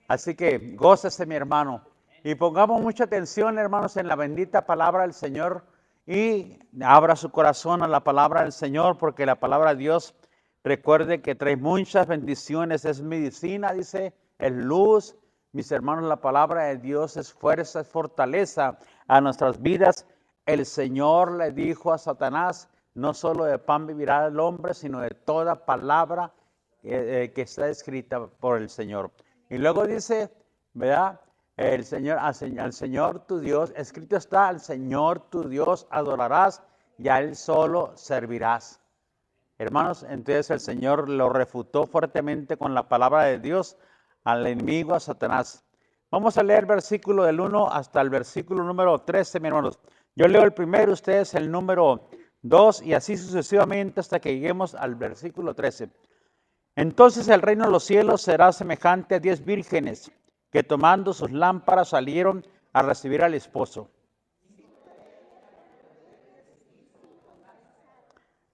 Así que gócese, mi hermano. Y pongamos mucha atención, hermanos, en la bendita palabra del Señor. Y abra su corazón a la palabra del Señor, porque la palabra de Dios, recuerde que trae muchas bendiciones. Es medicina, dice, es luz. Mis hermanos, la palabra de Dios es fuerza, es fortaleza a nuestras vidas. El Señor le dijo a Satanás, no solo de pan vivirá el hombre, sino de toda palabra que está escrita por el Señor. Y luego dice, ¿verdad? El Señor, al Señor tu Dios, escrito está, al Señor tu Dios adorarás y a Él solo servirás. Hermanos, entonces el Señor lo refutó fuertemente con la palabra de Dios al enemigo, a Satanás. Vamos a leer versículo del 1 hasta el versículo número 13, mis hermanos. Yo leo el primero, ustedes el número 2 y así sucesivamente hasta que lleguemos al versículo 13. Entonces el reino de los cielos será semejante a 10 vírgenes que tomando sus lámparas salieron a recibir al esposo.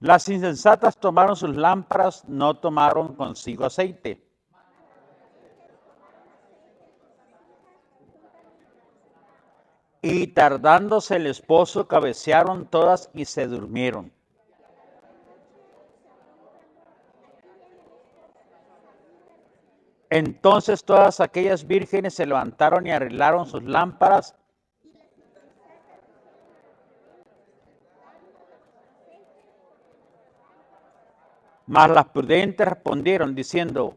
Las insensatas tomaron sus lámparas, no tomaron consigo aceite. Y tardándose el esposo, cabecearon todas y se durmieron. Entonces todas aquellas vírgenes se levantaron y arreglaron sus lámparas. Mas las prudentes respondieron diciendo,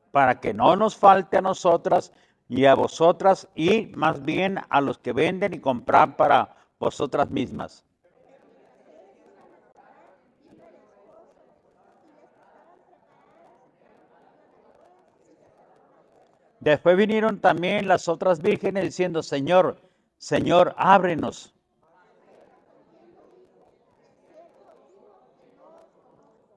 para que no nos falte a nosotras y a vosotras, y más bien a los que venden y compran para vosotras mismas. Después vinieron también las otras vírgenes diciendo, Señor, Señor, ábrenos.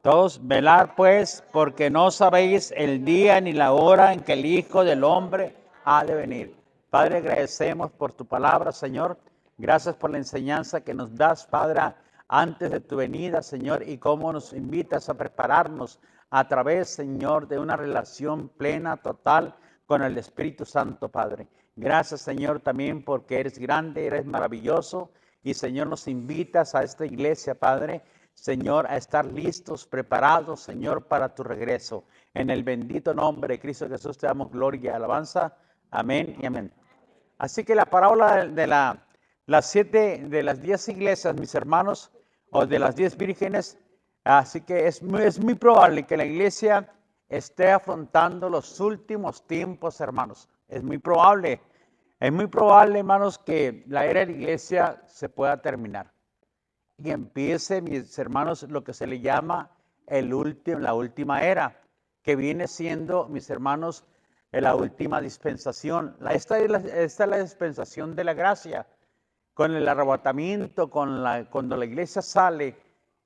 Todos, velar pues, porque no sabéis el día ni la hora en que el Hijo del Hombre ha de venir. Padre, agradecemos por tu palabra, Señor. Gracias por la enseñanza que nos das, Padre, antes de tu venida, Señor, y cómo nos invitas a prepararnos a través, Señor, de una relación plena, total con el Espíritu Santo, Padre. Gracias, Señor, también porque eres grande, eres maravilloso, y, Señor, nos invitas a esta iglesia, Padre, Señor, a estar listos, preparados, Señor, para tu regreso. En el bendito nombre de Cristo Jesús te damos gloria y alabanza. Amén y amén. Así que la parábola de las 7, de las 10 iglesias, mis hermanos, o de las 10 vírgenes, así que es muy probable que la iglesia esté afrontando los últimos tiempos, hermanos. Es muy probable, hermanos, que la era de la iglesia se pueda terminar y empiece, mis hermanos, lo que se le llama la última era, que viene siendo, mis hermanos, la última dispensación. Esta es la dispensación de la gracia. Con el arrebatamiento, cuando la iglesia sale,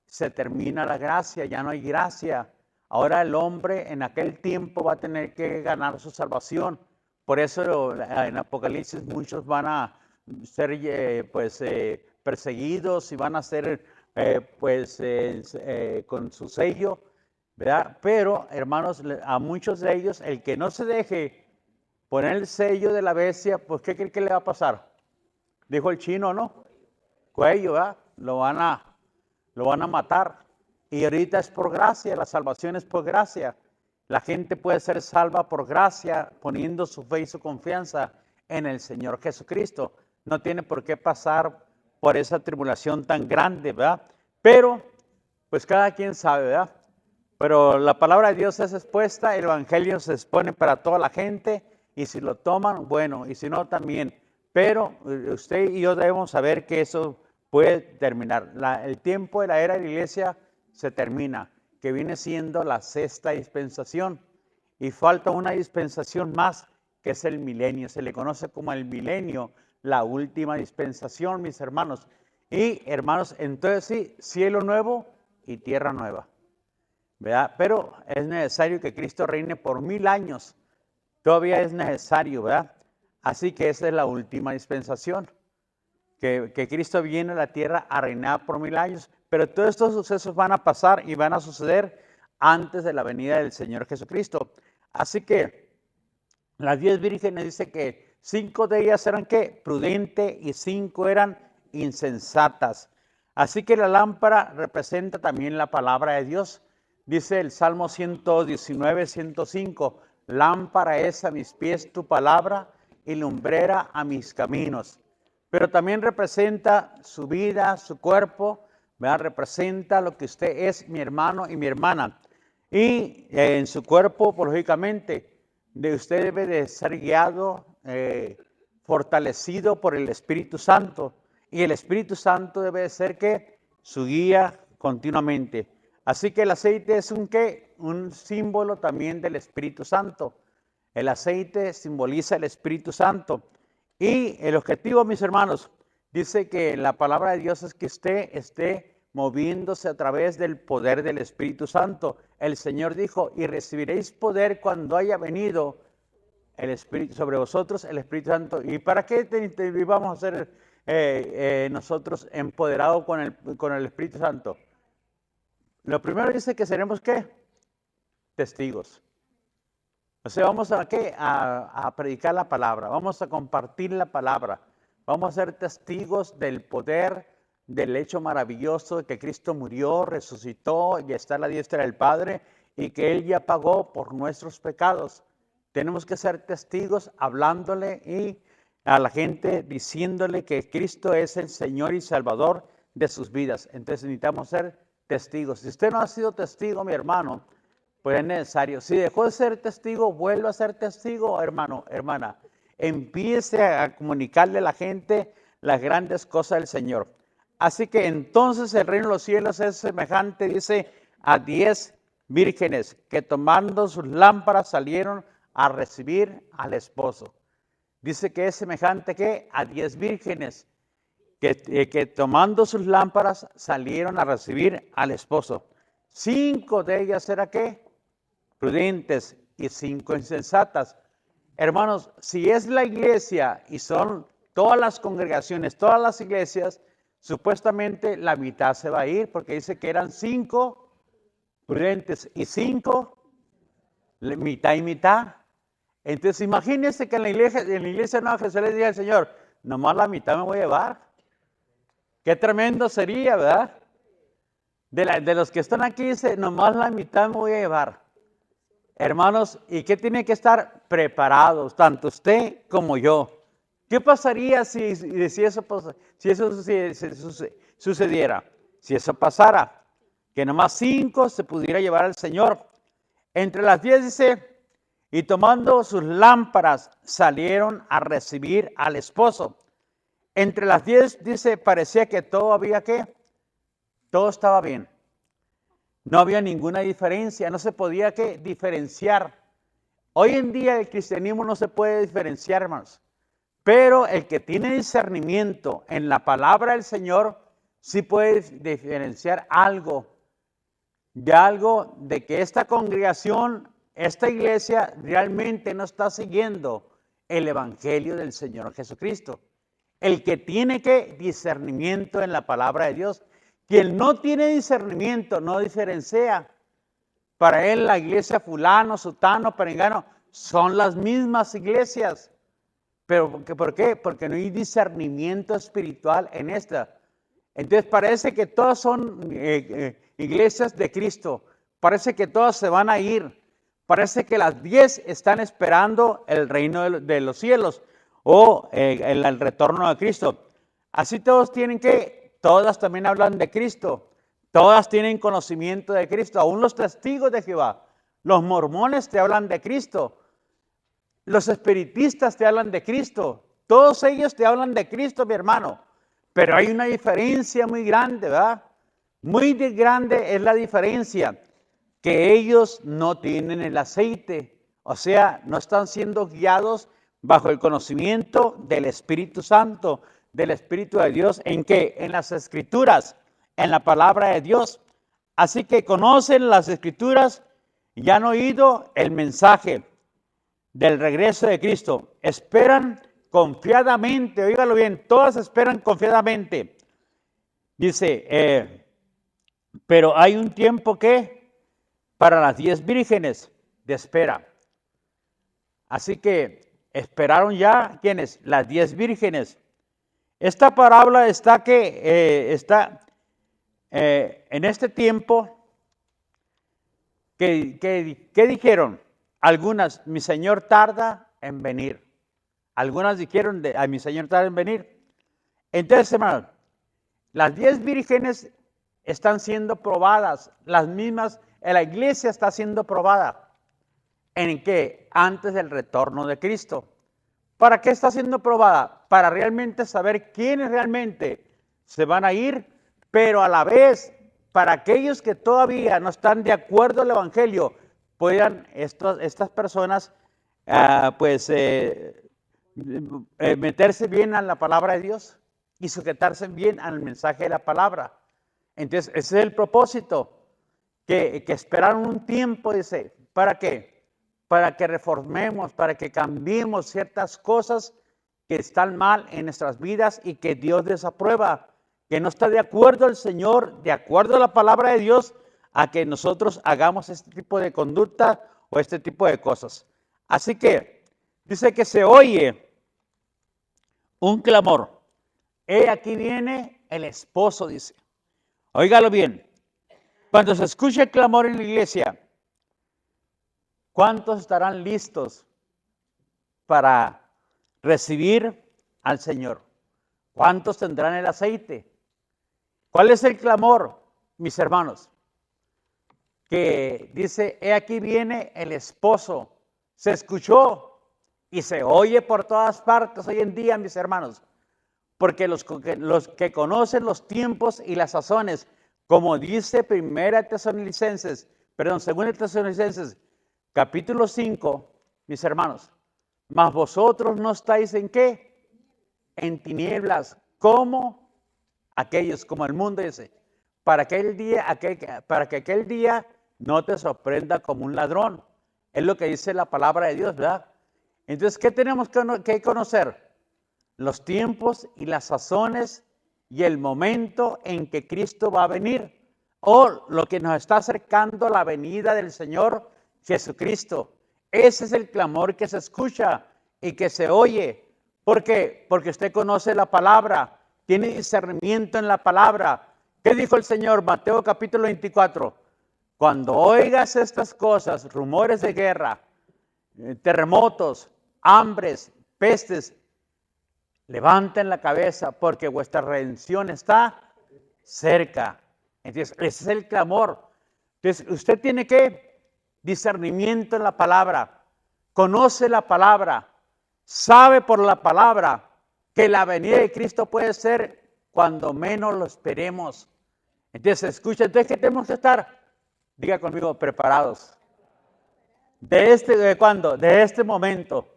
se termina la gracia, ya no hay gracia. Ahora el hombre en aquel tiempo va a tener que ganar su salvación. Por eso en Apocalipsis muchos van a ser perseguidos y van a ser con su sello, ¿verdad? Pero, hermanos, a muchos de ellos, el que no se deje poner el sello de la bestia, pues ¿qué cree que le va a pasar? Dijo el chino, ¿no? Cuello, ¿verdad? Lo van a matar. Y ahorita es por gracia, la salvación es por gracia. La gente puede ser salva por gracia, poniendo su fe y su confianza en el Señor Jesucristo. No tiene por qué pasar por esa tribulación tan grande, ¿verdad? Pero, pues cada quien sabe, ¿verdad? Pero la palabra de Dios es expuesta, el evangelio se expone para toda la gente, y si lo toman, bueno, y si no, también. Pero usted y yo debemos saber que eso puede terminar. El tiempo de la era de la iglesia se termina, que viene siendo la sexta dispensación. Y falta una dispensación más, que es el milenio. Se le conoce como el milenio, la última dispensación, mis hermanos. Y hermanos, entonces sí, cielo nuevo y tierra nueva, ¿verdad? Pero es necesario que Cristo reine por 1000 años. Todavía es necesario, ¿verdad? Así que esa es la última dispensación, que Cristo viene a la tierra a reinar por 1000 años. Pero todos estos sucesos van a pasar y van a suceder antes de la venida del Señor Jesucristo. Así que Las 10 vírgenes dice que 5 de ellas eran ¿qué? Prudentes y 5 eran insensatas. Así que la lámpara representa también la palabra de Dios. Dice el Salmo 119, 105, lámpara es a mis pies tu palabra y lumbrera a mis caminos. Pero también representa su vida, su cuerpo, ¿verdad? Representa lo que usted es, mi hermano y mi hermana. Y en su cuerpo, pues, lógicamente, de usted debe de ser guiado, fortalecido por el Espíritu Santo. Y el Espíritu Santo debe de ser que su guía continuamente. Así que el aceite es un qué, un símbolo también del Espíritu Santo. El aceite simboliza el Espíritu Santo. Y el objetivo, mis hermanos, dice que la palabra de Dios es que usted esté moviéndose a través del poder del Espíritu Santo. El Señor dijo, y recibiréis poder cuando haya venido el Espíritu sobre vosotros, el Espíritu Santo. ¿Y para qué vamos a ser nosotros empoderados con el Espíritu Santo? Lo primero dice que seremos ¿qué? Testigos. O sea, vamos a ¿qué? A predicar la palabra, vamos a compartir la palabra, vamos a ser testigos del poder, del hecho maravilloso de que Cristo murió, resucitó y está a la diestra del Padre y que Él ya pagó por nuestros pecados. Tenemos que ser testigos hablándole y a la gente diciéndole que Cristo es el Señor y Salvador de sus vidas. Entonces necesitamos ser testigos. Si usted no ha sido testigo, mi hermano, pues es necesario. Si dejó de ser testigo, vuelva a ser testigo, hermano, hermana. Empiece a comunicarle a la gente las grandes cosas del Señor. Así que entonces el reino de los cielos es semejante, dice, a 10 vírgenes que tomando sus lámparas salieron a recibir al esposo. Dice que es semejante que a 10 vírgenes que tomando sus lámparas salieron a recibir al esposo. 5 de ellas era ¿qué? Prudentes y 5 insensatas. Hermanos, si es la iglesia y son todas las congregaciones, todas las iglesias, supuestamente la mitad se va a ir porque dice que eran 5 prudentes y 5 mitad y mitad. Entonces imagínense que en la iglesia Nueva Jesús le diga al Señor, nomás la mitad me voy a llevar. Qué tremendo sería, ¿verdad? De los que están aquí dice, nomás la mitad me voy a llevar. Hermanos, ¿y qué tiene que estar preparados, tanto usted como yo? ¿Qué pasaría si eso sucediera? Si eso pasara, que nomás 5 se pudiera llevar al Señor. Entre las 10 dice, y tomando sus lámparas salieron a recibir al esposo. Entre las 10 dice, parecía que todo había ¿qué? Todo estaba bien. No había ninguna diferencia, no se podía ¿qué? Diferenciar. Hoy en día el cristianismo no se puede diferenciar, hermanos. Pero el que tiene discernimiento en la palabra del Señor, sí puede diferenciar algo de que esta congregación, esta iglesia realmente no está siguiendo el evangelio del Señor Jesucristo. El que tiene que discernimiento en la palabra de Dios. Quien no tiene discernimiento no diferencia. Para él la iglesia fulano, sutano, perengano, son las mismas iglesias. ¿Pero por qué? Porque no hay discernimiento espiritual en esta. Entonces parece que todas son iglesias de Cristo. Parece que todas se van a ir. Parece que las 10 están esperando el reino de los cielos o el retorno de Cristo. Así todos tienen que, todas también hablan de Cristo. Todas tienen conocimiento de Cristo. Aún los testigos de Jehová, los mormones te hablan de Cristo. Los espiritistas te hablan de Cristo. Todos ellos te hablan de Cristo, mi hermano. Pero hay una diferencia muy grande, ¿verdad? Muy grande es la diferencia, que ellos no tienen el aceite. O sea, no están siendo guiados bajo el conocimiento del Espíritu Santo, del Espíritu de Dios. ¿En qué? En las Escrituras, en la palabra de Dios. Así que conocen las Escrituras y han oído el mensaje del regreso de Cristo. Esperan confiadamente, oígalo bien, todas esperan confiadamente. Dice, pero hay un tiempo que para las 10 vírgenes de espera. Así que esperaron ya, ¿quiénes? Las 10 vírgenes. Esta parábola está en este tiempo. ¿Qué dijeron? Algunas, mi Señor tarda en venir. Algunas dijeron, a mi Señor tarda en venir. Entonces, hermanos, las 10 vírgenes están siendo probadas. Las mismas, la iglesia está siendo probada. ¿En qué? Antes del retorno de Cristo. ¿Para qué está siendo probada? Para realmente saber quiénes realmente se van a ir, pero a la vez, para aquellos que todavía no están de acuerdo al Evangelio, puedan estas personas meterse bien a la palabra de Dios y sujetarse bien al mensaje de la palabra. Entonces, ese es el propósito, que esperaron un tiempo, dice, ¿para qué? Para que reformemos, para que cambiemos ciertas cosas que están mal en nuestras vidas y que Dios desaprueba, que no está de acuerdo el Señor, de acuerdo a la palabra de Dios, a que nosotros hagamos este tipo de conducta o este tipo de cosas. Así que dice que se oye un clamor. Aquí viene el esposo, dice. Óigalo bien. Cuando se escuche el clamor en la iglesia, ¿cuántos estarán listos para recibir al Señor? ¿Cuántos tendrán el aceite? ¿Cuál es el clamor, mis hermanos? Que dice, aquí viene el esposo. Se escuchó y se oye por todas partes hoy en día, mis hermanos. Porque los que conocen los tiempos y las sazones, como dice Segunda Tesalonicenses, capítulo 5, mis hermanos, mas vosotros no estáis ¿en qué? En tinieblas, como aquellos, como el mundo dice, para que aquel día no te sorprenda como un ladrón. Es lo que dice la palabra de Dios, ¿verdad? Entonces, ¿qué tenemos que conocer? Los tiempos y las sazones y el momento en que Cristo va a venir, o lo que nos está acercando a la venida del Señor Jesucristo. Ese es el clamor que se escucha y que se oye. ¿Por qué? Porque usted conoce la palabra, tiene discernimiento en la palabra. ¿Qué dijo el Señor? Mateo capítulo 24. Cuando oigas estas cosas, rumores de guerra, terremotos, hambres, pestes, levanten la cabeza porque vuestra redención está cerca. Entonces, ese es el clamor. Entonces, usted tiene que discernimiento en la palabra, conoce la palabra, sabe por la palabra que la venida de Cristo puede ser cuando menos lo esperemos. Entonces, escucha, entonces, ¿qué tenemos que estar? Diga conmigo, preparados. ¿De cuándo? De este momento.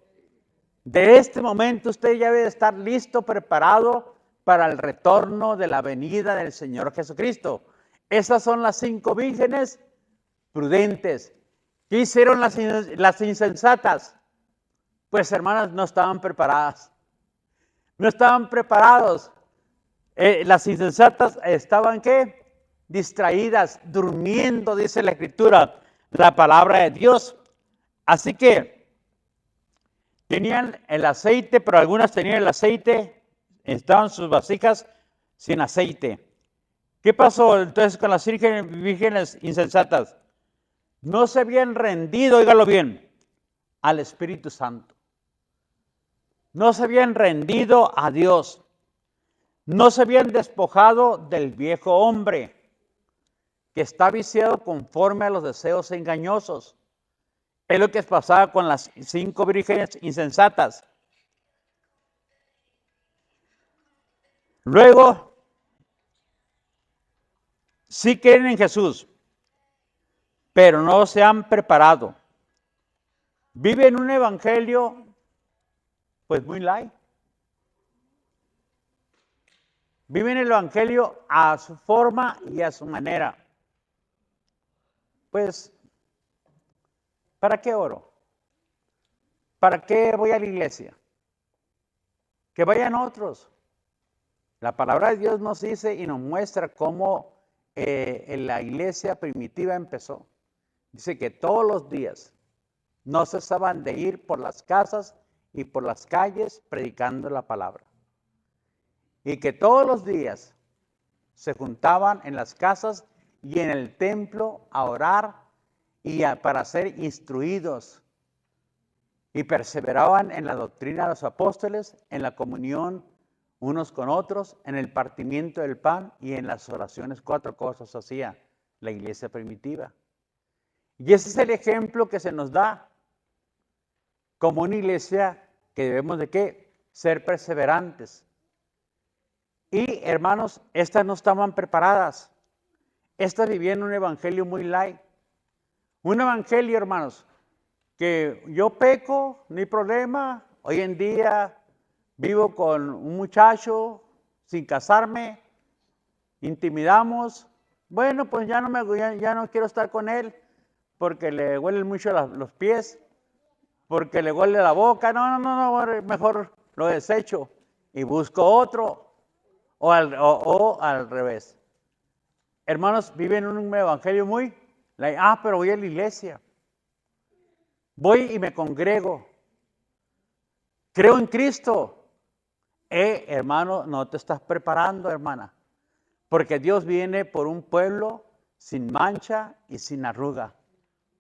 De este momento usted ya debe estar listo, preparado para el retorno de la venida del Señor Jesucristo. Esas son las 5 vírgenes prudentes. ¿Qué hicieron las insensatas? Pues hermanas, no estaban preparadas. No estaban preparados. Las insensatas estaban ¿qué? Distraídas, durmiendo, dice la Escritura, la palabra de Dios. Así que tenían el aceite, pero algunas tenían el aceite, estaban sus vasijas sin aceite. ¿Qué pasó entonces con las vírgenes insensatas? No se habían rendido, óigalo bien, al Espíritu Santo. No se habían rendido a Dios. No se habían despojado del viejo hombre que está viciado conforme a los deseos engañosos. Es lo que pasaba con las 5 vírgenes insensatas. Luego, sí creen en Jesús, pero no se han preparado. Viven un evangelio, pues muy light. Viven el evangelio a su forma y a su manera. Pues, ¿para qué oro? ¿Para qué voy a la iglesia? Que vayan otros. La palabra de Dios nos dice y nos muestra cómo en la iglesia primitiva empezó. Dice que todos los días, no cesaban de ir por las casas y por las calles predicando la palabra. Y que todos los días se juntaban en las casas y en el templo a orar y para ser instruidos. Y perseveraban en la doctrina de los apóstoles, en la comunión unos con otros, en el partimiento del pan y en las oraciones. 4 cosas hacía la iglesia primitiva. Y ese es el ejemplo que se nos da como una iglesia que debemos de ¿qué? Ser perseverantes. Y hermanos, estas no estaban preparadas. Estas vivían un evangelio muy light. Un evangelio, hermanos, que yo peco, no hay problema. Hoy en día vivo con un muchacho sin casarme, intimidamos. Bueno, pues ya no quiero estar con él porque le huelen mucho los pies, porque le huele la boca. No, mejor lo desecho y busco otro. O al revés. Hermanos, viven un evangelio muy, pero voy a la iglesia. Voy y me congrego. Creo en Cristo. Hermano, no te estás preparando, hermana. Porque Dios viene por un pueblo sin mancha y sin arruga.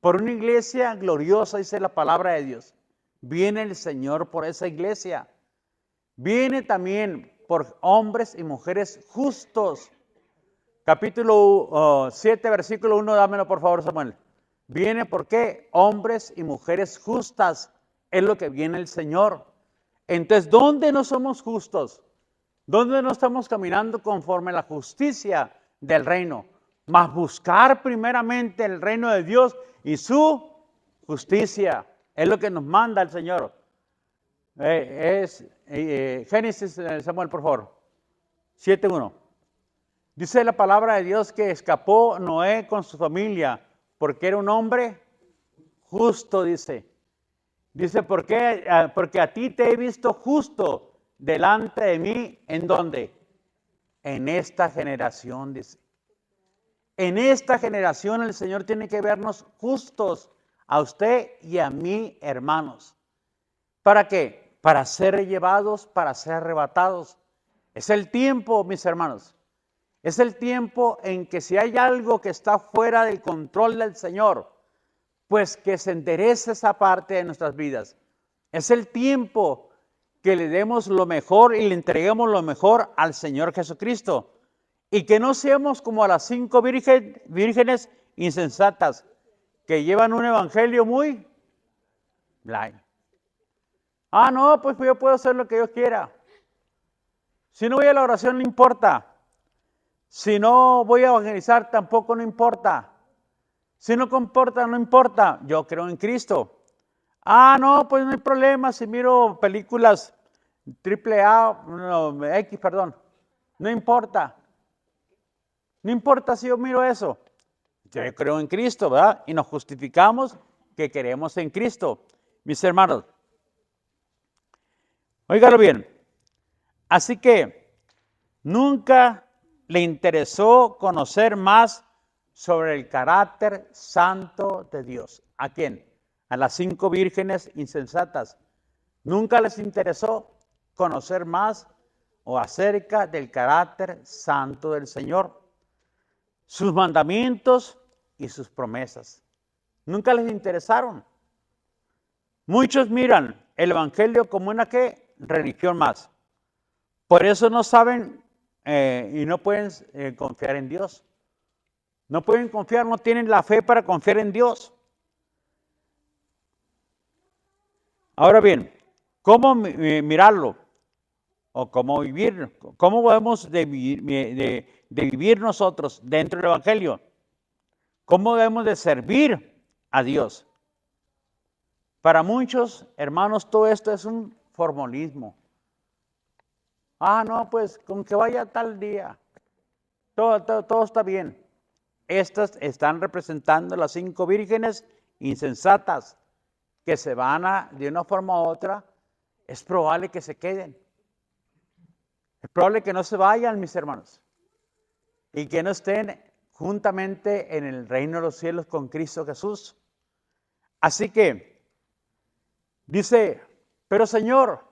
Por una iglesia gloriosa, dice la palabra de Dios. Viene el Señor por esa iglesia. Viene también por hombres y mujeres justos. Capítulo 7, versículo 1, dámelo por favor, Samuel. Viene por qué? Hombres y mujeres justas. Es lo que viene el Señor. Entonces, ¿dónde no somos justos? ¿Dónde no estamos caminando conforme a la justicia del reino? Mas buscar primeramente el reino de Dios y su justicia. Es lo que nos manda el Señor. Génesis, Samuel, por favor. 7:1. Dice la palabra de Dios que escapó Noé con su familia porque era un hombre justo, dice. Dice, ¿por qué? Porque a ti te he visto justo delante de mí. ¿En dónde? En esta generación, dice. En esta generación el Señor tiene que vernos justos a usted y a mí, hermanos. ¿Para qué? Para ser llevados, para ser arrebatados. Es el tiempo, mis hermanos. Es el tiempo en que si hay algo que está fuera del control del Señor, pues que se enderece esa parte de nuestras vidas. Es el tiempo que le demos lo mejor y le entreguemos lo mejor al Señor Jesucristo. Y que no seamos como a las 5 vírgenes insensatas que llevan un evangelio muy light. No, pues yo puedo hacer lo que yo quiera. Si no voy a la oración, no importa. Si no voy a evangelizar, tampoco no importa. Si no comporta, no importa. Yo creo en Cristo. No, pues no hay problema si miro películas X, perdón. No importa. No importa si yo miro eso. Yo creo en Cristo, ¿verdad? Y nos justificamos que creemos en Cristo. Mis hermanos, óigalo bien. Así que nunca le interesó conocer más sobre el carácter santo de Dios. ¿A quién? A las 5 vírgenes insensatas. Nunca les interesó conocer más o acerca del carácter santo del Señor, sus mandamientos y sus promesas. Nunca les interesaron. Muchos miran el evangelio como una ¿qué? Religión más. Por eso no saben y no pueden confiar en Dios. No pueden confiar, no tienen la fe para confiar en Dios. Ahora bien, ¿cómo mirarlo? ¿O cómo vivir? ¿Cómo podemos de vivir nosotros dentro del evangelio? ¿Cómo debemos de servir a Dios? Para muchos, hermanos, todo esto es un formalismo. No, pues con que vaya tal día, todo está bien. Estas están representando las 5 vírgenes insensatas que se van de una forma u otra. Es probable que se queden. Es probable que no se vayan, mis hermanos, y que no estén juntamente en el reino de los cielos con Cristo Jesús. Así que Dice, pero Señor,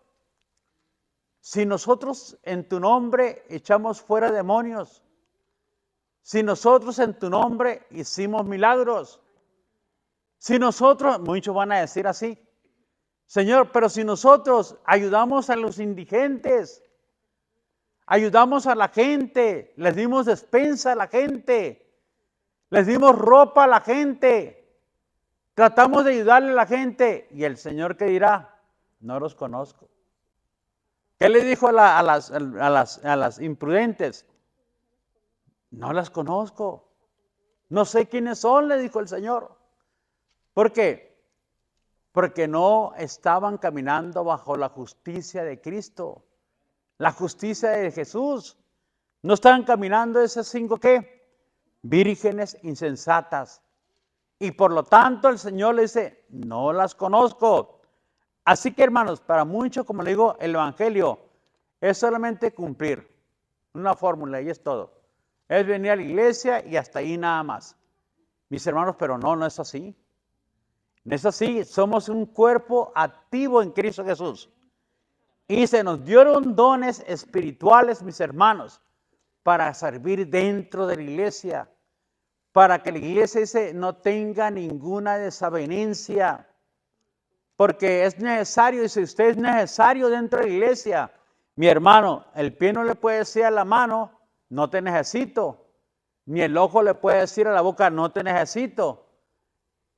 si nosotros en tu nombre echamos fuera demonios, si nosotros en tu nombre hicimos milagros, si nosotros, muchos van a decir así, Señor, pero si nosotros ayudamos a los indigentes, ayudamos a la gente, les dimos despensa a la gente, les dimos ropa a la gente, tratamos de ayudarle a la gente, y el Señor ¿qué dirá? No los conozco. ¿Qué le dijo a las imprudentes? No las conozco. No sé quiénes son, le dijo el Señor. ¿Por qué? Porque no estaban caminando bajo la justicia de Cristo, la justicia de Jesús. No estaban caminando esas 5 ¿qué? Vírgenes insensatas. Y por lo tanto el Señor le dice, no las conozco. Así que hermanos, para muchos, como le digo, el Evangelio es solamente cumplir una fórmula y es todo. Es venir a la iglesia y hasta ahí nada más. Mis hermanos, pero no es así. No es así, somos un cuerpo activo en Cristo Jesús. Y se nos dieron dones espirituales, mis hermanos, para servir dentro de la iglesia, para que la iglesia no tenga ninguna desavenencia. Porque es necesario, y si usted es necesario dentro de la iglesia, mi hermano, el pie no le puede decir a la mano, no te necesito. Ni el ojo le puede decir a la boca, no te necesito.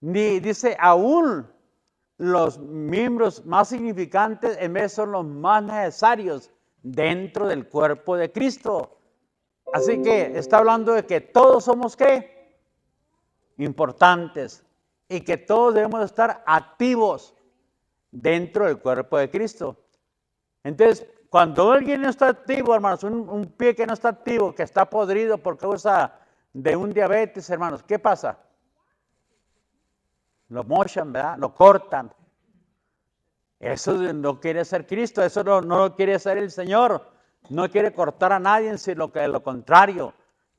Ni dice, aún los miembros más significantes en vez son los más necesarios dentro del cuerpo de Cristo. Así que está hablando de que todos somos ¿qué? Importantes. Y que todos debemos estar activos dentro del cuerpo de Cristo. Entonces, cuando alguien no está activo, hermanos, un pie que no está activo, que está podrido por causa de un diabetes, hermanos, ¿qué pasa? Lo mochan, ¿verdad? Lo cortan. Eso no quiere ser Cristo, eso no lo quiere ser el Señor. No quiere cortar a nadie, sino que lo contrario.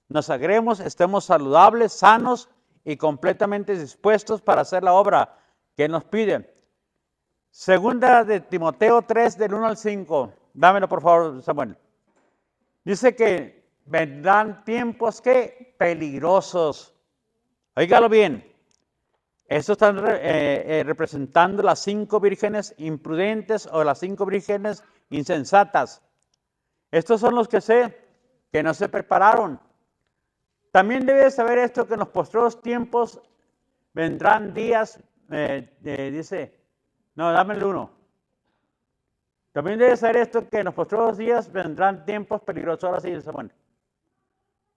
Nos alegremos, estemos saludables, sanos y completamente dispuestos para hacer la obra que nos pide. Segunda de Timoteo 3, del 1 al 5. Dámelo, por favor, Samuel. Dice que vendrán tiempos que peligrosos. Óigalo bien. Esto están representando las 5 vírgenes imprudentes o las 5 vírgenes insensatas. Estos son los que no se prepararon. También debes saber esto, que en los postreros tiempos vendrán días, dice, no, dame el 1. También debes saber esto, que en los postreros días vendrán tiempos peligrosos. Ahora sí, Samuel.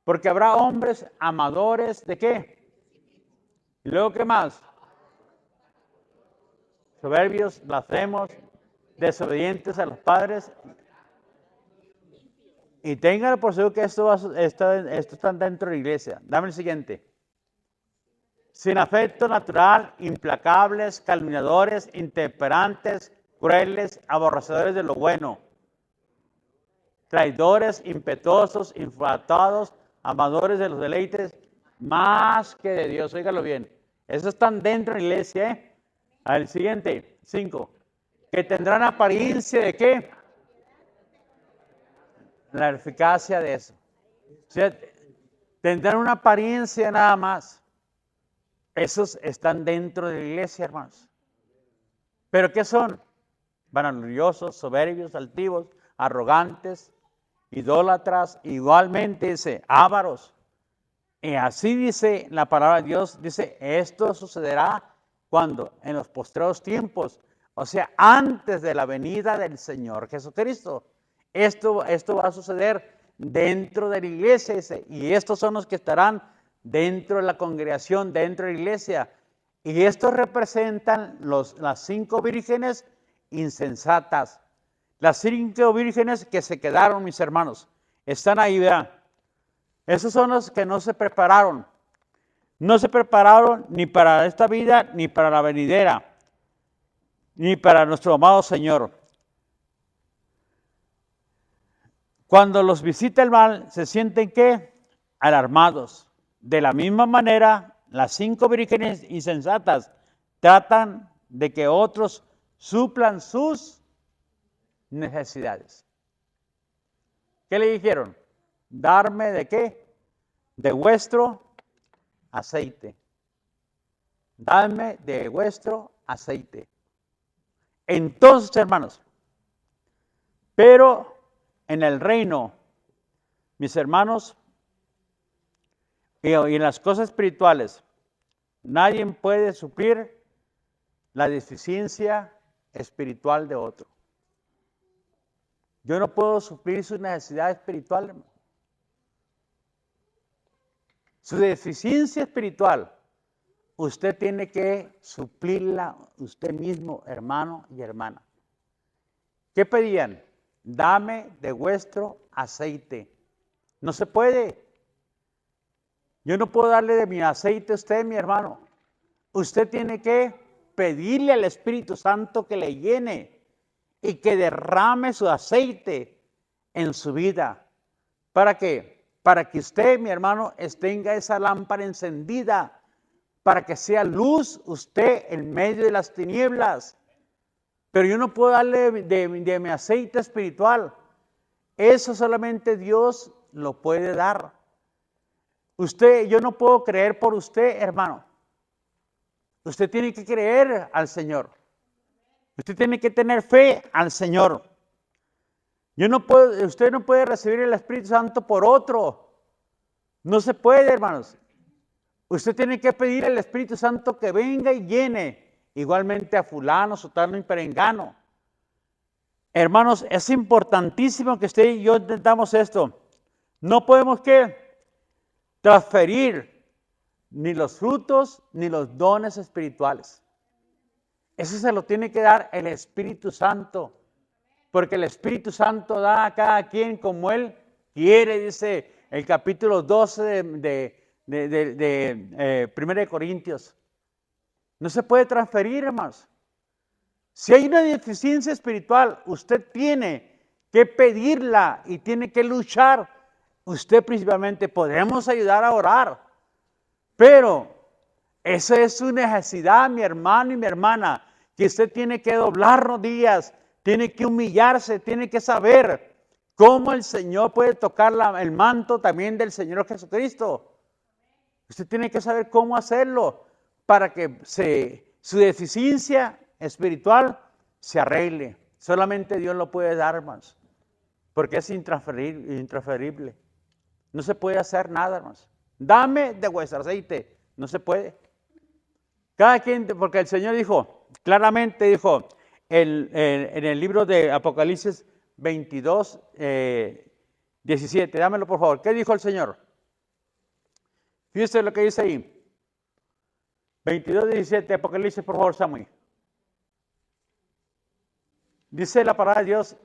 Porque habrá hombres amadores de ¿qué? Y luego, ¿qué más? Soberbios, blasfemos, desobedientes a los padres. Y tengan por seguro que esto está dentro de la iglesia. Dame el siguiente. Sin afecto natural, implacables, calumniadores, intemperantes, crueles, aborrecedores de lo bueno, traidores, impetuosos, infatuados, amadores de los deleites, más que de Dios. Óigalo bien. Esos están dentro de la iglesia, ¿eh? Al siguiente, 5. Que tendrán apariencia de ¿qué? La eficacia de eso. O sea, tendrán una apariencia nada más. Esos están dentro de la iglesia, hermanos. ¿Pero qué son? Vanagloriosos, soberbios, altivos, arrogantes, idólatras, igualmente dice, ávaros. Y así dice la palabra de Dios, dice, esto sucederá cuando en los postreros tiempos, o sea, antes de la venida del Señor Jesucristo. Esto va a suceder dentro de la iglesia, dice, y estos son los que estarán dentro de la congregación, dentro de la iglesia. Y estos representan las 5 vírgenes insensatas. Las 5 vírgenes que se quedaron, mis hermanos, están ahí, vean. Esos son los que no se prepararon. No se prepararon ni para esta vida, ni para la venidera, ni para nuestro amado Señor. Cuando los visita el mal, se sienten ¿qué? Alarmados. De la misma manera, las 5 vírgenes insensatas tratan de que otros suplan sus necesidades. ¿Qué le dijeron? Darme de qué? De vuestro aceite. Dadme de vuestro aceite. Entonces, hermanos, pero en el reino, mis hermanos, y en las cosas espirituales, nadie puede suplir la deficiencia espiritual de otro. Yo no puedo suplir su necesidad espiritual, hermano. Su deficiencia espiritual, usted tiene que suplirla usted mismo, hermano y hermana. ¿Qué pedían? Dame de vuestro aceite. No se puede. Yo no puedo darle de mi aceite a usted, mi hermano. Usted tiene que pedirle al Espíritu Santo que le llene y que derrame su aceite en su vida. ¿Para qué? Para que usted, mi hermano, tenga esa lámpara encendida, para que sea luz usted en medio de las tinieblas. Pero yo no puedo darle de mi aceite espiritual. Eso solamente Dios lo puede dar. Yo no puedo creer por usted, hermano. Usted tiene que creer al Señor. Usted tiene que tener fe al Señor. Usted no puede recibir el Espíritu Santo por otro. No se puede, hermanos. Usted tiene que pedir al Espíritu Santo que venga y llene igualmente a fulano, sotano y perengano. Hermanos, es importantísimo que usted y yo entendamos esto. No podemos transferir ni los frutos ni los dones espirituales. Eso se lo tiene que dar el Espíritu Santo, porque el Espíritu Santo da a cada quien como Él quiere, dice el capítulo 12 de 1 Corintios. No se puede transferir, hermanos. Si hay una deficiencia espiritual, usted tiene que pedirla y tiene que luchar. Usted principalmente podemos ayudar a orar, pero esa es su necesidad, mi hermano y mi hermana, que usted tiene que doblar rodillas, tiene que humillarse, tiene que saber cómo el Señor puede tocar el manto también del Señor Jesucristo. Usted tiene que saber cómo hacerlo para que su deficiencia espiritual se arregle. Solamente Dios lo puede dar, hermanos, porque es intransferible. No se puede hacer nada, hermanos. Dame de vuestro aceite. No se puede. Cada quien, porque el Señor dijo, claramente dijo, en el libro de Apocalipsis 22, 17, dámelo por favor. ¿Qué dijo el Señor? Fíjese lo que dice ahí. 22, 17, Apocalipsis, por favor, Samuel. Dice la palabra de Dios,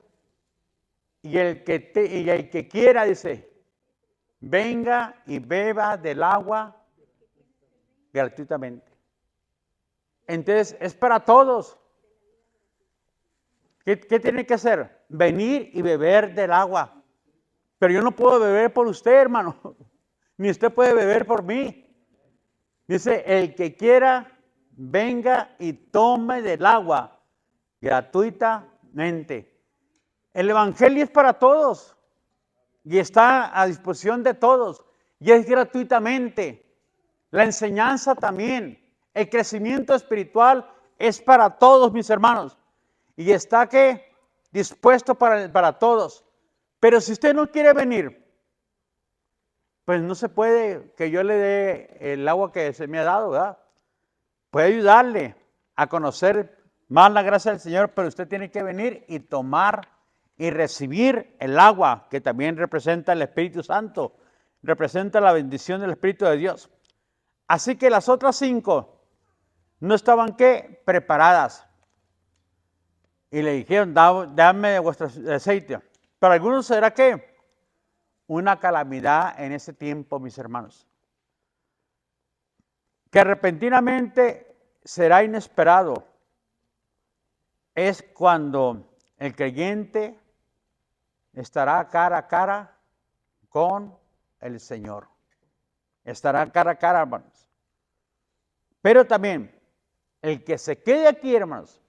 y el que quiera, dice, venga y beba del agua gratuitamente. Entonces, es para todos. ¿Qué tiene que hacer? Venir y beber del agua. Pero yo no puedo beber por usted, hermano. Ni usted puede beber por mí. Dice, el que quiera, venga y tome del agua gratuitamente. El Evangelio es para todos. Y está a disposición de todos. Y es gratuitamente. La enseñanza también. El crecimiento espiritual es para todos, mis hermanos. Y está dispuesto para todos. Pero si usted no quiere venir, pues no se puede que yo le dé el agua que se me ha dado, ¿verdad? Puede ayudarle a conocer más la gracia del Señor, pero usted tiene que venir y tomar y recibir el agua, que también representa el Espíritu Santo, representa la bendición del Espíritu de Dios. Así que las otras 5 no estaban preparadas. Y le dijeron, dame de vuestro aceite. Para algunos será una calamidad en ese tiempo, mis hermanos. Que repentinamente será inesperado. Es cuando el creyente estará cara a cara con el Señor. Estará cara a cara, hermanos. Pero también, el que se quede aquí, hermanos,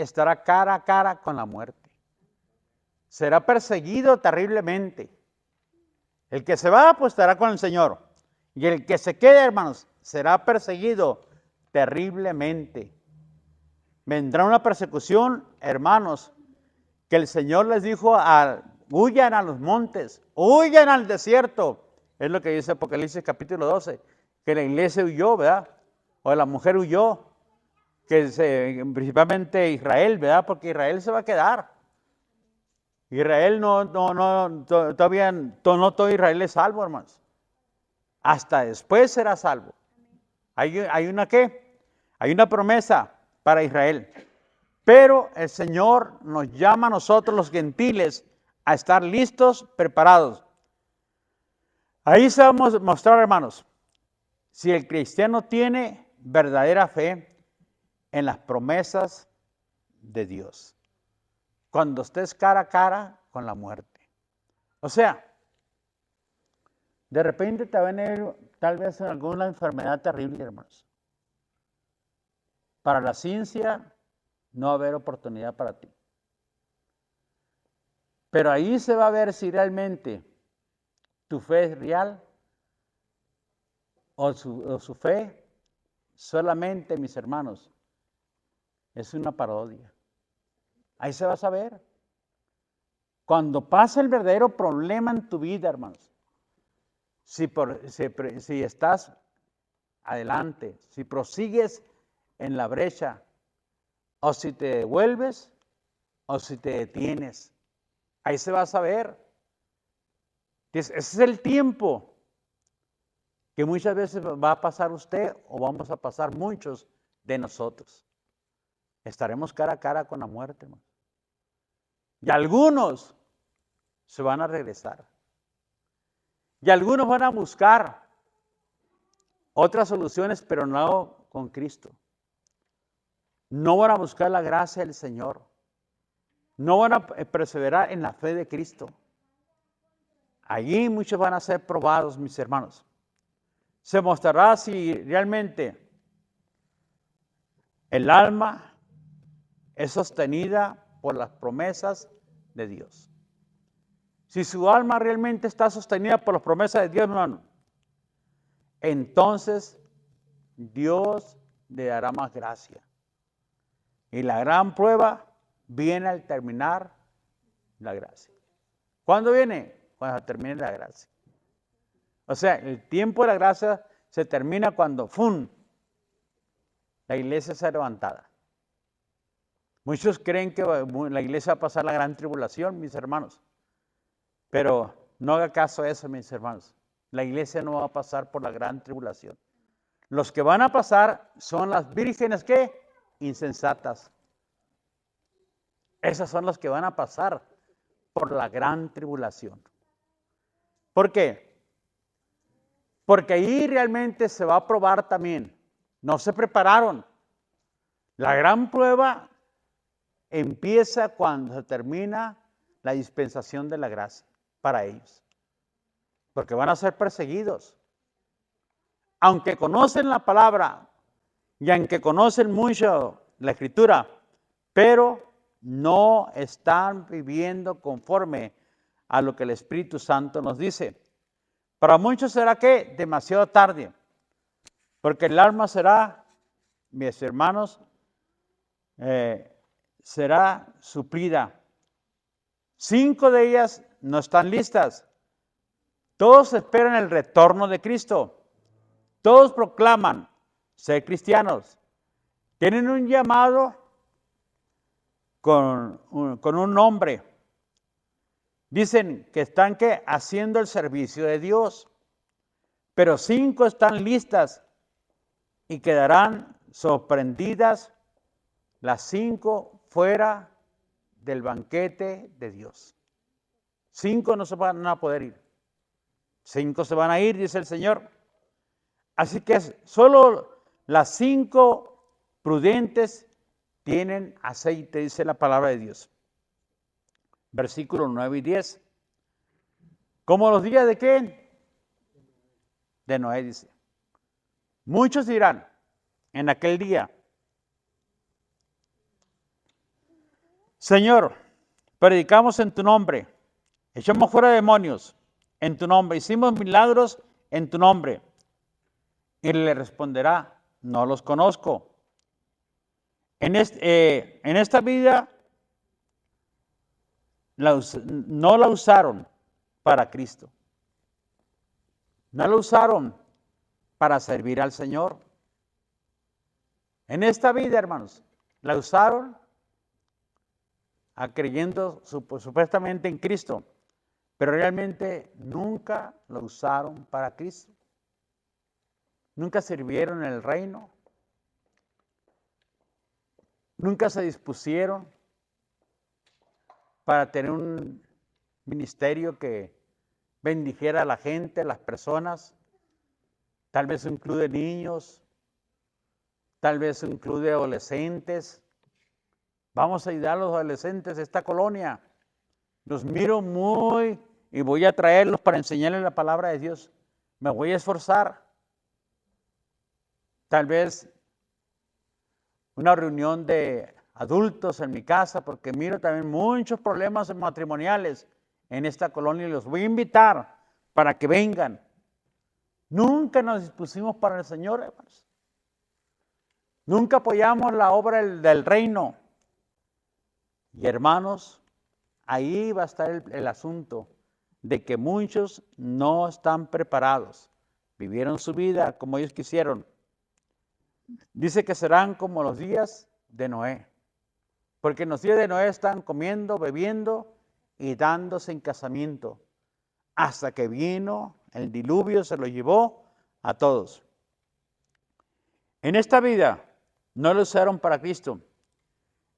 estará cara a cara con la muerte. Será perseguido terriblemente. El que se va, pues estará con el Señor. Y el que se quede, hermanos, será perseguido terriblemente. Vendrá una persecución, hermanos, que el Señor les dijo, huyan a los montes, huyan al desierto. Es lo que dice Apocalipsis capítulo 12, que la iglesia huyó, ¿verdad? O la mujer huyó, principalmente Israel, ¿verdad? Porque Israel se va a quedar. Israel todavía no todo Israel es salvo, hermanos. Hasta después será salvo. Hay una ¿qué? Hay una promesa para Israel. Pero el Señor nos llama a nosotros los gentiles a estar listos, preparados. Ahí se va a mostrar, hermanos, si el cristiano tiene verdadera fe en las promesas de Dios. Cuando estés cara a cara con la muerte. O sea, de repente te va a venir tal vez alguna enfermedad terrible, hermanos. Para la ciencia no va a haber oportunidad para ti. Pero ahí se va a ver si realmente tu fe es real o su fe solamente, mis hermanos, es una parodia. Ahí se va a saber. Cuando pasa el verdadero problema en tu vida, hermanos, si estás adelante, si prosigues en la brecha, o si te devuelves, o si te detienes, ahí se va a saber. Ese es el tiempo que muchas veces va a pasar usted o vamos a pasar muchos de nosotros. Estaremos cara a cara con la muerte, hermanos. Y algunos se van a regresar. Y algunos van a buscar otras soluciones, pero no con Cristo. No van a buscar la gracia del Señor. No van a perseverar en la fe de Cristo. Allí muchos van a ser probados, mis hermanos. Se mostrará si realmente el alma es sostenida por las promesas de Dios. Si su alma realmente está sostenida por las promesas de Dios, hermano, entonces Dios le dará más gracia. Y la gran prueba viene al terminar la gracia. ¿Cuándo viene? Cuando termine la gracia. O sea, el tiempo de la gracia se termina cuando ¡fum! La iglesia sea levantada. Muchos creen que la iglesia va a pasar la gran tribulación, mis hermanos. Pero no haga caso a eso, mis hermanos. La iglesia no va a pasar por la gran tribulación. Los que van a pasar son las vírgenes, ¿qué? Insensatas. Esas son las que van a pasar por la gran tribulación. ¿Por qué? Porque ahí realmente se va a probar también. No se prepararon. La gran prueba empieza cuando se termina la dispensación de la gracia para ellos. Porque van a ser perseguidos. Aunque conocen la palabra y aunque conocen mucho la escritura, pero no están viviendo conforme a lo que el Espíritu Santo nos dice. Para muchos será que demasiado tarde, porque el alma será, mis hermanos, será suplida. 5 de ellas no están listas. Todos esperan el retorno de Cristo. Todos proclaman ser cristianos. Tienen un llamado con un nombre. Dicen que están haciendo el servicio de Dios. Pero 5 están listas y quedarán sorprendidas las 5 fuera del banquete de Dios. 5 no se van a poder ir. 5 se van a ir, dice el Señor. Así que solo las 5 prudentes tienen aceite, dice la palabra de Dios. Versículos 9 y 10. ¿Como los días de qué? De Noé, dice. Muchos dirán en aquel día: Señor, predicamos en tu nombre, echamos fuera demonios en tu nombre, hicimos milagros en tu nombre. Y le responderá, no los conozco. En esta vida no la usaron para Cristo. No la usaron para servir al Señor. En esta vida, hermanos, la usaron creyendo supuestamente en Cristo, pero realmente nunca lo usaron para Cristo. Nunca sirvieron en el reino. Nunca se dispusieron para tener un ministerio que bendijera a la gente, a las personas. Tal vez incluye niños, tal vez incluye adolescentes. Vamos a ayudar a los adolescentes de esta colonia. Los miro muy y voy a traerlos para enseñarles la palabra de Dios. Me voy a esforzar. Tal vez una reunión de adultos en mi casa, porque miro también muchos problemas matrimoniales en esta colonia y los voy a invitar para que vengan. Nunca nos dispusimos para el Señor, hermanos. Nunca apoyamos la obra del reino. Y hermanos, ahí va a estar el asunto de que muchos no están preparados. Vivieron su vida como ellos quisieron. Dice que serán como los días de Noé. Porque en los días de Noé están comiendo, bebiendo y dándose en casamiento. Hasta que vino el diluvio, se lo llevó a todos. En esta vida no lo usaron para Cristo.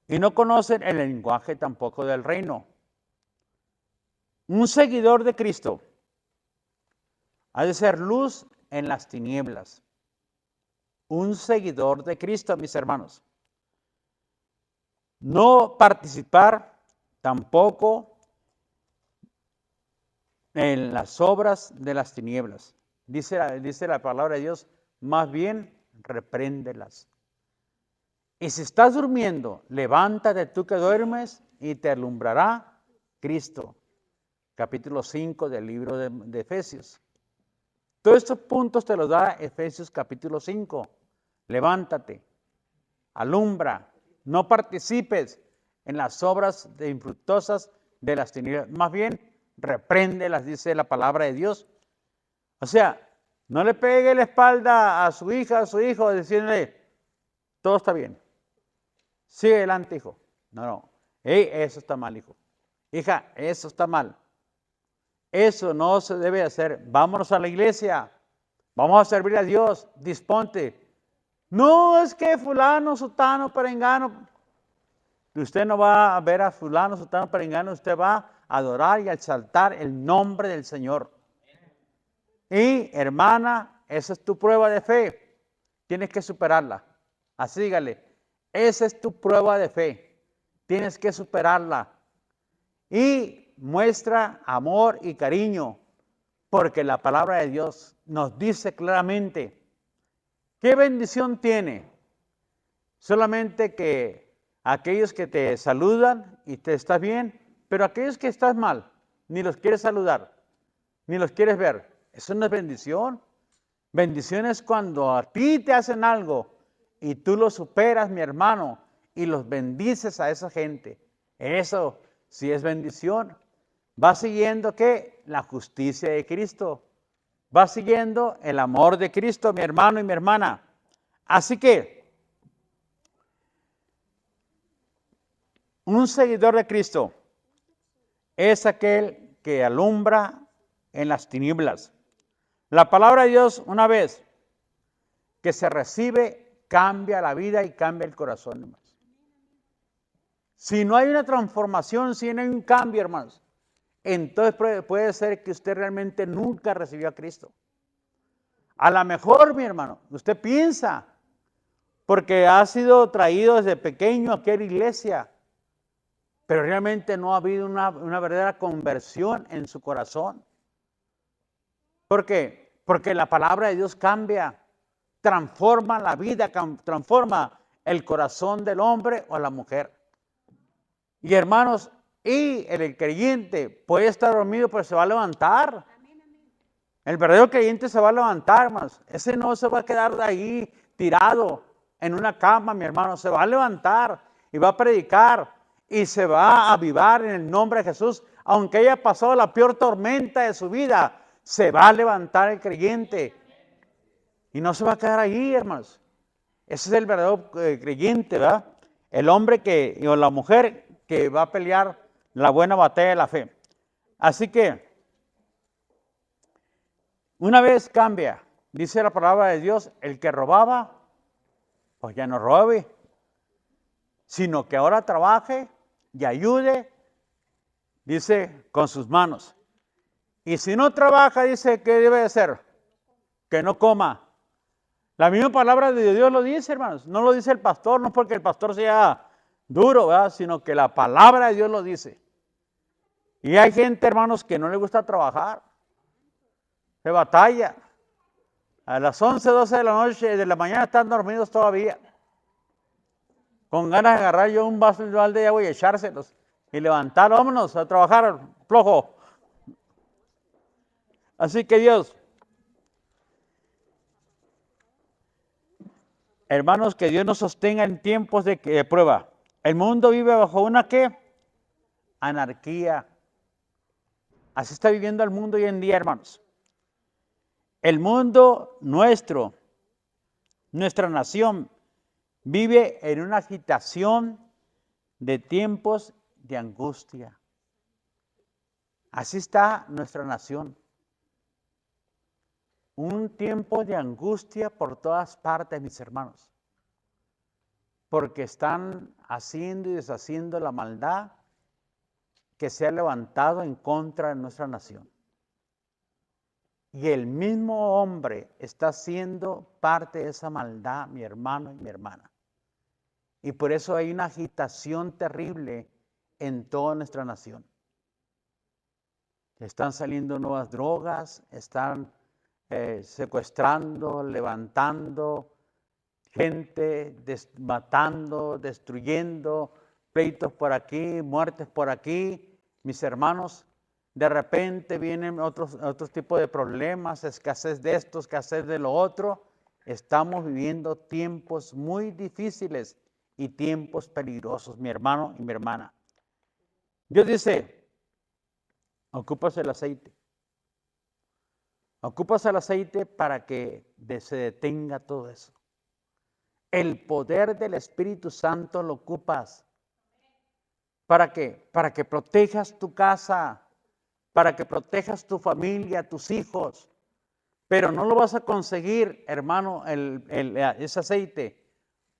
Y no conocen el lenguaje tampoco del reino. Un seguidor de Cristo ha de ser luz en las tinieblas. Un seguidor de Cristo, mis hermanos. No participar tampoco en las obras de las tinieblas. Dice la palabra de Dios, más bien repréndelas. Y si estás durmiendo, levántate tú que duermes y te alumbrará Cristo. Capítulo 5 del libro de Efesios. Todos estos puntos te los da Efesios capítulo 5. Levántate, alumbra, no participes en las obras infructuosas de las tinieblas. Más bien, repréndelas, dice la palabra de Dios. O sea, no le pegue la espalda a su hija, a su hijo, diciéndole, todo está bien. Sigue adelante, hijo. No. Hey, eso está mal, hijo. Hija, eso está mal. Eso no se debe hacer. Vámonos a la iglesia. Vamos a servir a Dios. Disponte. No es que fulano, sutano, perengano. Usted no va a ver a fulano, sutano, perengano. Usted va a adorar y a exaltar el nombre del Señor. Y hermana, esa es tu prueba de fe. Tienes que superarla. Así dígale. Esa es tu prueba de fe. Tienes que superarla. Y muestra amor y cariño, porque la palabra de Dios nos dice claramente, ¿qué bendición tiene? Solamente que aquellos que te saludan y te estás bien, pero aquellos que estás mal, ni los quieres saludar, ni los quieres ver. Eso no es bendición. Bendición es cuando a ti te hacen algo y tú lo superas, mi hermano, y los bendices a esa gente. Eso sí es bendición. Va siguiendo ¿qué? La justicia de Cristo. Va siguiendo el amor de Cristo, mi hermano y mi hermana. Así que, un seguidor de Cristo es aquel que alumbra en las tinieblas. La palabra de Dios, una vez que se recibe, cambia la vida y cambia el corazón, hermanos. Si no hay una transformación, si no hay un cambio, hermanos, entonces puede ser que usted realmente nunca recibió a Cristo. A lo mejor, mi hermano, usted piensa, porque ha sido traído desde pequeño a aquella iglesia, pero realmente no ha habido una verdadera conversión en su corazón. ¿Por qué? Porque la palabra de Dios cambia, transforma la vida, transforma el corazón del hombre o la mujer. Y hermanos, y el creyente puede estar dormido, pero se va a levantar. El verdadero creyente se va a levantar, hermanos. Ese no se va a quedar de ahí tirado en una cama, mi hermano. Se va a levantar y va a predicar y se va a avivar en el nombre de Jesús. Aunque haya pasado la peor tormenta de su vida, se va a levantar el creyente. Y no se va a quedar ahí, hermanos. Ese es el verdadero creyente, ¿verdad? El hombre o la mujer que va a pelear la buena batalla de la fe. Así que, una vez cambia, dice la palabra de Dios, el que robaba, pues ya no robe, sino que ahora trabaje y ayude, dice, con sus manos. Y si no trabaja, dice, ¿qué debe de hacer? Que no coma. La misma palabra de Dios lo dice, hermanos. No lo dice el pastor, no porque el pastor sea duro, ¿verdad? Sino que la palabra de Dios lo dice. Y hay gente, hermanos, que no le gusta trabajar. Se batalla. A las 11, 12 de la noche, de la mañana están dormidos todavía. Con ganas de agarrar yo un vaso de agua y echárselos. Y levantar, vámonos a trabajar, flojo. Así que Dios, hermanos, que Dios nos sostenga en tiempos de prueba. El mundo vive bajo una ¿qué? Anarquía. Así está viviendo el mundo hoy en día, hermanos. El mundo nuestro, nuestra nación, vive en una agitación de tiempos de angustia. Así está nuestra nación. Un tiempo de angustia por todas partes, mis hermanos. Porque están haciendo y deshaciendo la maldad que se ha levantado en contra de nuestra nación. Y el mismo hombre está siendo parte de esa maldad, mi hermano y mi hermana. Y por eso hay una agitación terrible en toda nuestra nación. Están saliendo nuevas drogas, están secuestrando, levantando gente, matando, destruyendo, pleitos por aquí, muertes por aquí. Mis hermanos, de repente vienen otros tipos de problemas, escasez de esto, escasez de lo otro. Estamos viviendo tiempos muy difíciles y tiempos peligrosos, mi hermano y mi hermana. Dios dice, ocupas el aceite. Ocupas el aceite para que se detenga todo eso. El poder del Espíritu Santo lo ocupas. ¿Para qué? Para que protejas tu casa, para que protejas tu familia, tus hijos. Pero no lo vas a conseguir, hermano, ese aceite,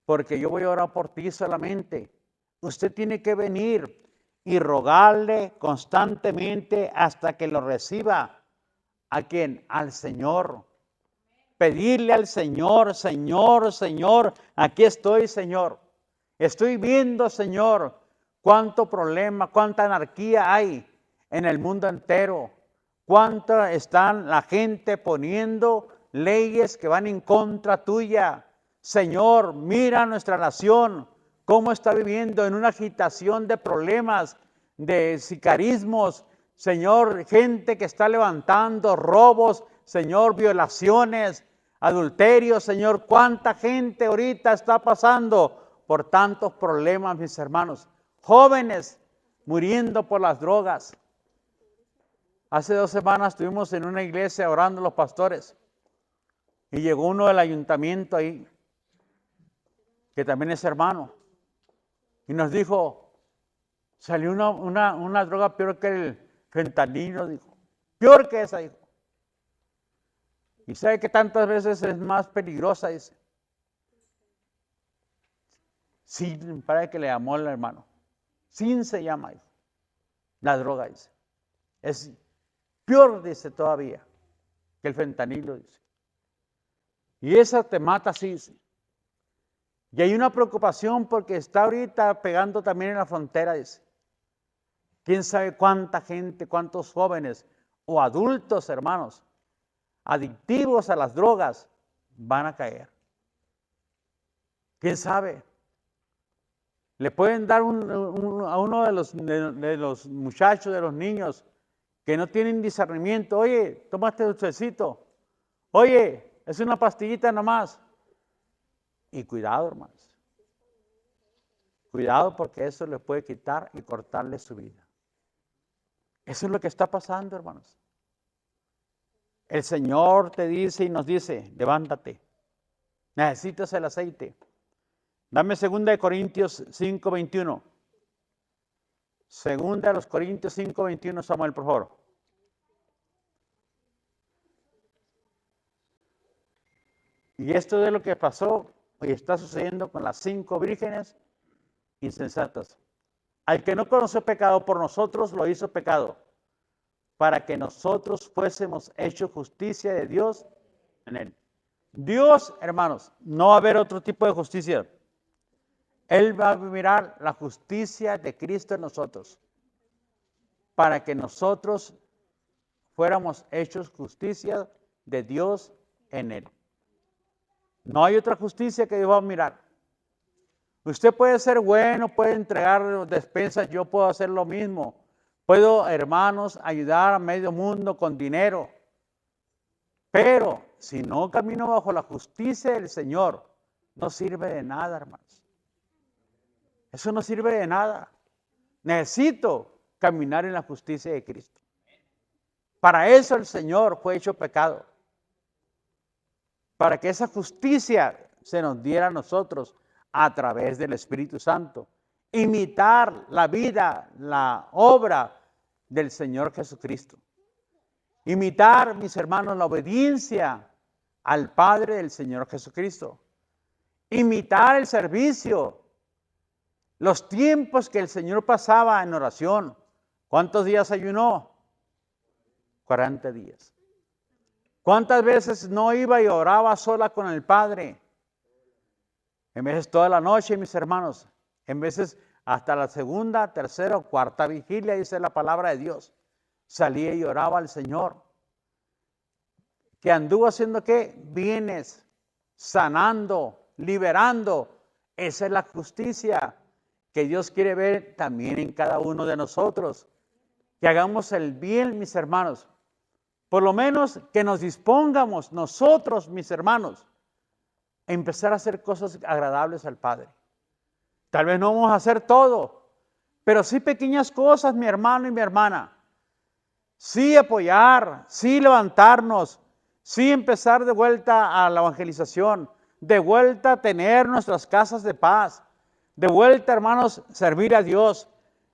porque yo voy a orar por ti solamente. Usted tiene que venir y rogarle constantemente hasta que lo reciba. ¿A quién? Al Señor. Pedirle al Señor, Señor, Señor, aquí estoy, Señor. Estoy viendo, Señor, cuánto problema, cuánta anarquía hay en el mundo entero. Cuánto están la gente poniendo leyes que van en contra tuya. Señor, mira nuestra nación, cómo está viviendo en una agitación de problemas, de sicarismos. Señor, gente que está levantando robos, Señor, violaciones, adulterios, Señor. Cuánta gente ahorita está pasando por tantos problemas, mis hermanos. Jóvenes muriendo por las drogas. Hace 2 semanas estuvimos en una iglesia orando los pastores y llegó uno del ayuntamiento ahí, que también es hermano, y nos dijo, salió una droga peor que el fentanilo, dijo, peor que esa, dijo. Y sabe que tantas veces es más peligrosa, dice. Sí, para que le llamó el hermano. Sin se llama, dice. La droga, dice. Es peor, dice, todavía que el fentanilo, dice. Y esa te mata, sí, dice. Y hay una preocupación porque está ahorita pegando también en la frontera, dice. ¿Quién sabe cuánta gente, cuántos jóvenes o adultos, hermanos, adictivos a las drogas, van a caer? ¿Quién sabe? Le pueden dar a uno de los muchachos, de los niños que no tienen discernimiento. Oye, toma este dulcecito. Oye, es una pastillita nomás. Y cuidado, hermanos. Cuidado porque eso le puede quitar y cortarle su vida. Eso es lo que está pasando, hermanos. El Señor te dice y nos dice, levántate. Necesitas el aceite. Dame 2 Corintios 5:21. 2 Corintios 5:21, Samuel, por favor. Y esto es lo que pasó y está sucediendo con las 5 vírgenes insensatas. Al que no conoció pecado por nosotros, lo hizo pecado, para que nosotros fuésemos hechos justicia de Dios en él. Dios, hermanos, no va a haber otro tipo de justicia. Él va a mirar la justicia de Cristo en nosotros, para que nosotros fuéramos hechos justicia de Dios en él. No hay otra justicia que Dios va a mirar. Usted puede ser bueno, puede entregar despensas, yo puedo hacer lo mismo. Puedo, hermanos, ayudar a medio mundo con dinero. Pero si no camino bajo la justicia del Señor, no sirve de nada, hermanos. Eso no sirve de nada. Necesito caminar en la justicia de Cristo. Para eso el Señor fue hecho pecado. Para que esa justicia se nos diera a nosotros a través del Espíritu Santo. Imitar la vida, la obra del Señor Jesucristo. Imitar, mis hermanos, la obediencia al Padre del Señor Jesucristo. Imitar el servicio. Los tiempos que el Señor pasaba en oración. ¿Cuántos días ayunó? 40 días. ¿Cuántas veces no iba y oraba sola con el Padre? En veces toda la noche, mis hermanos. En veces hasta la segunda, tercera o cuarta vigilia, dice la palabra de Dios. Salía y oraba al Señor. ¿Que anduvo haciendo qué? Bienes, sanando, liberando. Esa es la justicia que Dios quiere ver también en cada uno de nosotros. Que hagamos el bien, mis hermanos. Por lo menos que nos dispongamos nosotros, mis hermanos, a empezar a hacer cosas agradables al Padre. Tal vez no vamos a hacer todo, pero sí pequeñas cosas, mi hermano y mi hermana. Sí apoyar, sí levantarnos, sí empezar de vuelta a la evangelización, de vuelta a tener nuestras casas de paz, de vuelta, hermanos, servir a Dios.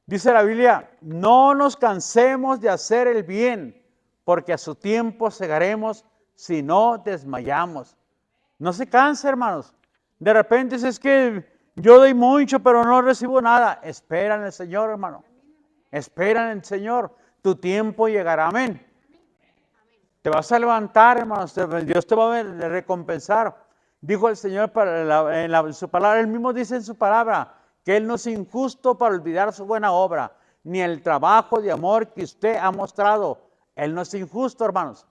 Dice la Biblia, no nos cansemos de hacer el bien, porque a su tiempo segaremos si no desmayamos. No se canse, hermanos. De repente es que yo doy mucho, pero no recibo nada. Espera en el Señor, hermano. Espera en el Señor. Tu tiempo llegará. Amén. Te vas a levantar, hermanos. Dios te va a recompensar. Dijo el Señor en su palabra. Él mismo dice en su palabra que Él no es injusto para olvidar su buena obra, ni el trabajo de amor que usted ha mostrado. Él no es injusto, hermanos.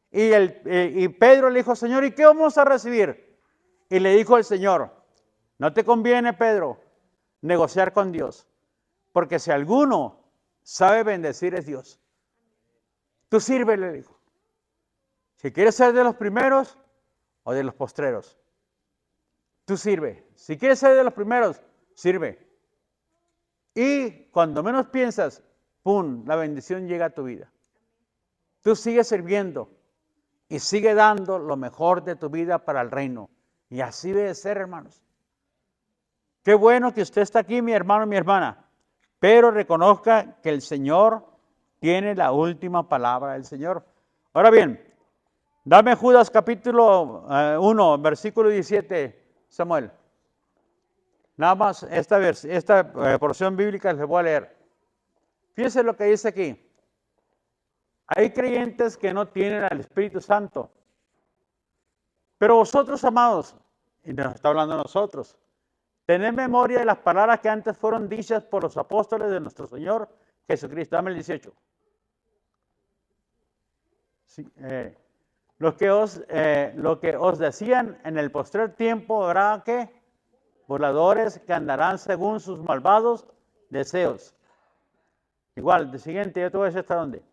Y Pedro le dijo, Señor, ¿y qué vamos a recibir? Y le dijo el Señor, no te conviene, Pedro, negociar con Dios, porque si alguno sabe bendecir es Dios. Tú sirve, le dijo. Si quieres ser de los primeros o de los postreros, tú sirve. Si quieres ser de los primeros, sirve. Y cuando menos piensas, ¡pum!, la bendición llega a tu vida. Tú sigues sirviendo y sigue dando lo mejor de tu vida para el reino. Y así debe ser, hermanos. Qué bueno que usted está aquí, mi hermano y mi hermana. Pero reconozca que el Señor tiene la última palabra del Señor. Ahora bien, dame Judas capítulo 1, versículo 17, Samuel. Nada más esta porción bíblica les voy a leer. Fíjense lo que dice aquí. Hay creyentes que no tienen al Espíritu Santo. Pero vosotros, amados, y nos está hablando a nosotros, tened memoria de las palabras que antes fueron dichas por los apóstoles de nuestro Señor Jesucristo. Dame el 18. Sí, lo que os decían en el postrer tiempo, ¿verdad qué? burladores que andarán según sus malvados deseos. Igual, de siguiente, yo te voy a decir hasta dónde.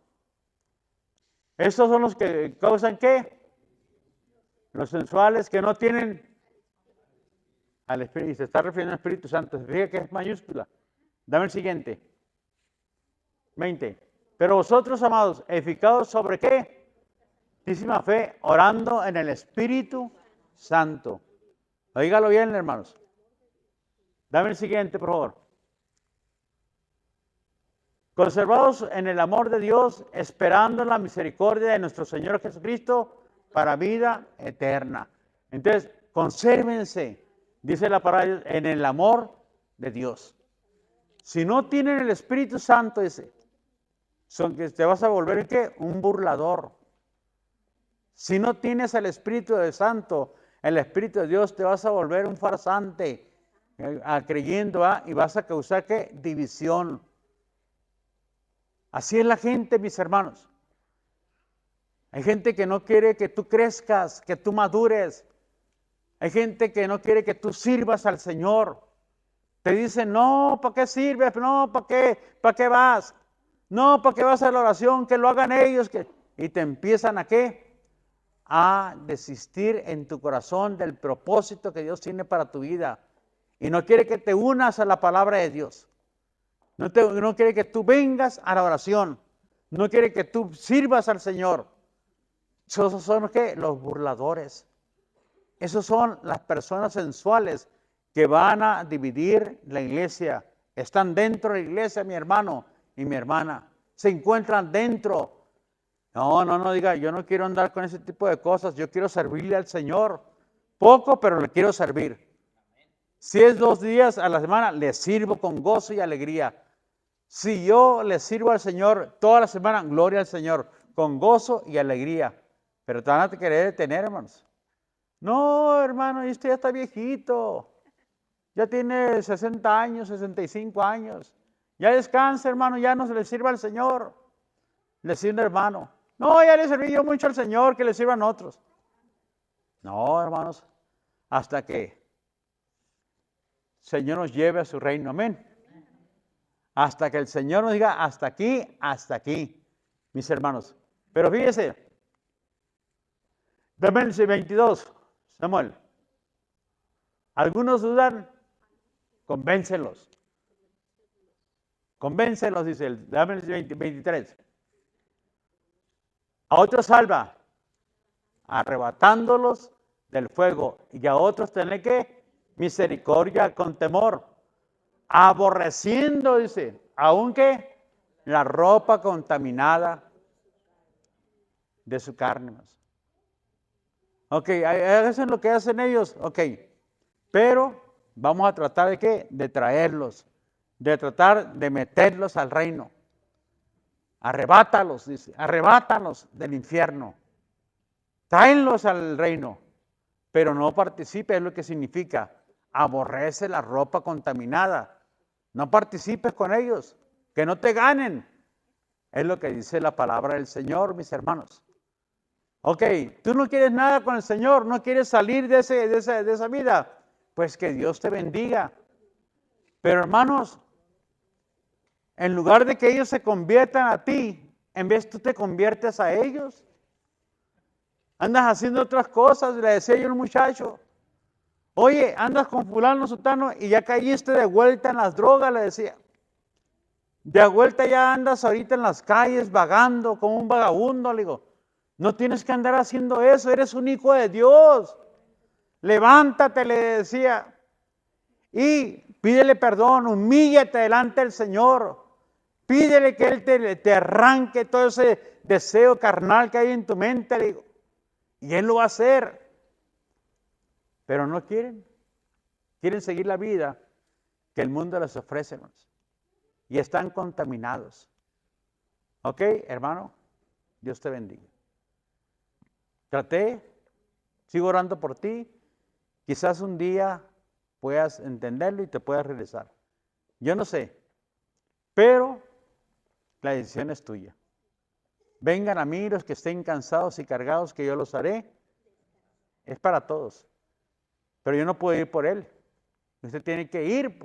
Estos son los que causan ¿qué? Los sensuales que no tienen al Espíritu, y se está refiriendo al Espíritu Santo. Se fija que es mayúscula. Dame el siguiente. 20. Pero vosotros, amados, edificados sobre ¿qué? Santísima fe, orando en el Espíritu Santo. Oígalo bien, hermanos. Dame el siguiente, por favor. Conservados en el amor de Dios, esperando la misericordia de nuestro Señor Jesucristo para vida eterna. Entonces, consérvense, dice la palabra, en el amor de Dios. Si no tienen el Espíritu Santo, dice, que te vas a volver ¿qué? Un burlador. Si no tienes el Espíritu de Santo, el Espíritu de Dios, te vas a volver un farsante, creyendo, y vas a causar ¿qué? División. Así es la gente, mis hermanos. Hay gente que no quiere que tú crezcas, que tú madures. Hay gente que no quiere que tú sirvas al Señor. Te dicen, no, ¿para qué sirves? No, ¿para qué vas? No, ¿para qué vas a la oración? Que lo hagan ellos. Y te empiezan ¿a qué? A desistir en tu corazón del propósito que Dios tiene para tu vida. Y no quiere que te unas a la palabra de Dios. No quiere que tú vengas a la oración. No quiere que tú sirvas al Señor. Esos son ¿qué? Los burladores. Esos son las personas sensuales que van a dividir la iglesia. Están dentro de la iglesia, mi hermano y mi hermana. Se encuentran dentro. No diga, yo no quiero andar con ese tipo de cosas. Yo quiero servirle al Señor. Poco, pero le quiero servir. Si es 2 días a la semana, le sirvo con gozo y alegría. Si yo le sirvo al Señor toda la semana, gloria al Señor, con gozo y alegría. Pero te van a querer detener, hermanos. No, hermano, este ya está viejito. Ya tiene 60 años, 65 años. Ya descansa, hermano, ya no se le sirva al Señor. Le sirve un hermano. No, ya le serví yo mucho al Señor, que le sirvan otros. No, hermanos, hasta que el Señor nos lleve a su reino. Amén. Hasta que el Señor nos diga, hasta aquí, mis hermanos. Pero fíjese, dame el 22, Samuel. Algunos dudan, convéncelos. Convéncelos, dice el, dame el 23. A otros salva, arrebatándolos del fuego. Y a otros tener que misericordia con temor. Aborreciendo, dice, aunque la ropa contaminada de su carne. Ok, hacen lo que hacen ellos, ok, pero vamos a tratar de ¿qué? De traerlos, de tratar de meterlos al reino. Arrebátalos, dice, arrebátalos del infierno. Tráenlos al reino, pero no participe, es lo que significa. Aborrece la ropa contaminada. No participes con ellos, que no te ganen. Es lo que dice la palabra del Señor, mis hermanos. Ok, tú no quieres nada con el Señor, no quieres salir de esa vida, pues que Dios te bendiga. Pero hermanos, en lugar de que ellos se conviertan a ti, en vez tú te conviertes a ellos. Andas haciendo otras cosas, le decía yo al muchacho. Oye, andas con fulano, sutano, y ya caíste de vuelta en las drogas, le decía. De vuelta ya andas ahorita en las calles vagando como un vagabundo, le digo. No tienes que andar haciendo eso, eres un hijo de Dios. Levántate, le decía. Y pídele perdón, humíllate delante del Señor. Pídele que Él te arranque todo ese deseo carnal que hay en tu mente, le digo. Y Él lo va a hacer. Pero no quieren. Quieren seguir la vida que el mundo les ofrece, hermanos. Y están contaminados. ¿Ok, hermano? Dios te bendiga. Sigo orando por ti. Quizás un día puedas entenderlo y te puedas regresar. Yo no sé, pero la decisión es tuya. Vengan a mí los que estén cansados y cargados, que yo los haré. Es para todos. Pero yo no puedo ir por él. Usted tiene que ir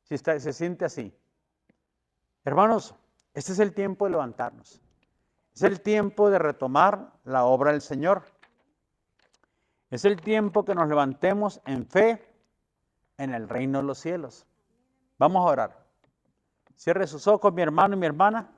si se siente así. Hermanos, este es el tiempo de levantarnos. Es el tiempo de retomar la obra del Señor. Es el tiempo que nos levantemos en fe en el reino de los cielos. Vamos a orar. Cierre sus ojos, mi hermano y mi hermana.